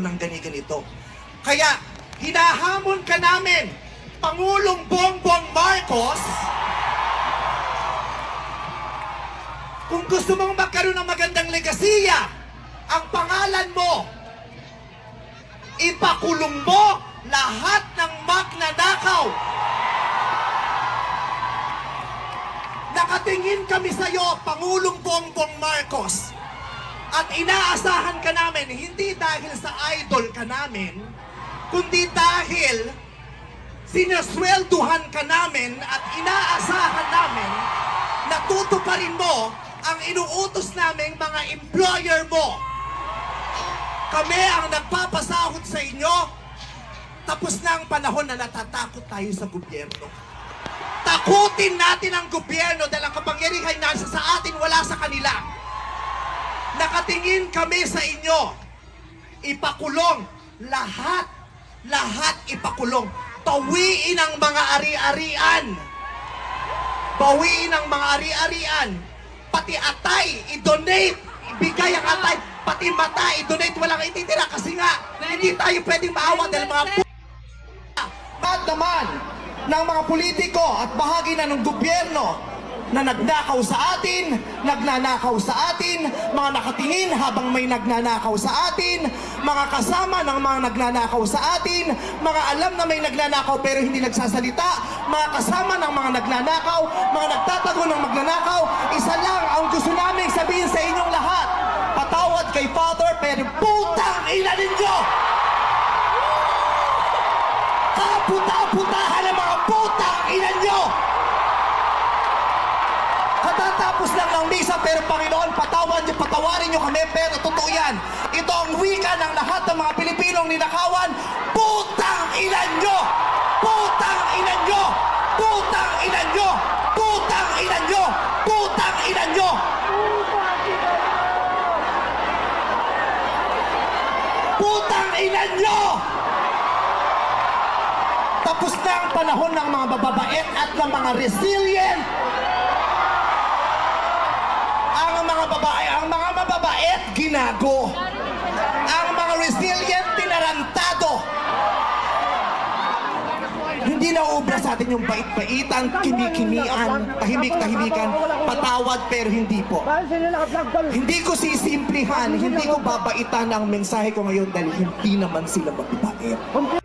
ng ganito. Kaya, hinahamon ka namin, Pangulong Bongbong Marcos, kung gusto mong magkaroon ng magandang legasiya, ang pangalan mo, ipakulong mo lahat ng magnanakaw. Nakatingin kami sa iyo, Pangulong Bongbong Marcos, at inaasahan ka namin, hindi dahil sa idol ka namin, kundi dahil sinaswelduhan ka namin at inaasahan namin na tutuparin mo ang inuutos naming mga employer mo. Kami ang nagpapasahod sa inyo. Tapos na ang panahon na natatakot tayo sa gobyerno. Takutin natin ang gobyerno dahil ang kapangyarihan nasa sa atin, wala sa kanila. Nakatingin kami sa inyo. Ipakulong lahat. Lahat ipakulong. Bawiin ang mga ari-arian. Bawiin ang mga ari-arian. Pati atay, i-donate. Ibigay ang atay. Pati mata, i-donate. Walang ititira kasi nga, hindi tayo pwedeng maawa dahil mga at naman ng mga politiko at bahagi na ng gobyerno na nagnakaw sa atin, nagnanakaw sa atin, mga nakatingin habang may nagnanakaw sa atin, mga kasama ng mga nagnanakaw sa atin, mga alam na may nagnanakaw pero hindi nagsasalita, mga kasama ng mga nagnanakaw, mga nagtatago ng magnanakaw. Isa lang ang gusto namin sabihin sa inyong lahat, patawad kay Father pero putang ina ninyo! Kaputa-putahan ang mga putang ina nyo! Katatapos lang ng misa, pero Panginoon, patawarin nyo kami, pero totoo yan. Ito ang wika ng lahat ng mga Pilipinong ninakawan. Putang ina nyo! Putang ina nyo! Putang ina nyo! Putang ina nyo! Putang ina nyo! Putang ina nyo! Tapos na ang panahon ng mga bababait at ng mga resilient. Ang mga mababait, ginago. Ang mga resilient, tinarantado. Hindi na uubra sa atin yung bait-baitan, kimi-kimian, tahimik-tahimikan, patawad pero hindi po. Hindi ko sisimplihan, hindi ko babaitan ang mensahe ko ngayon dahil hindi naman sila mababait.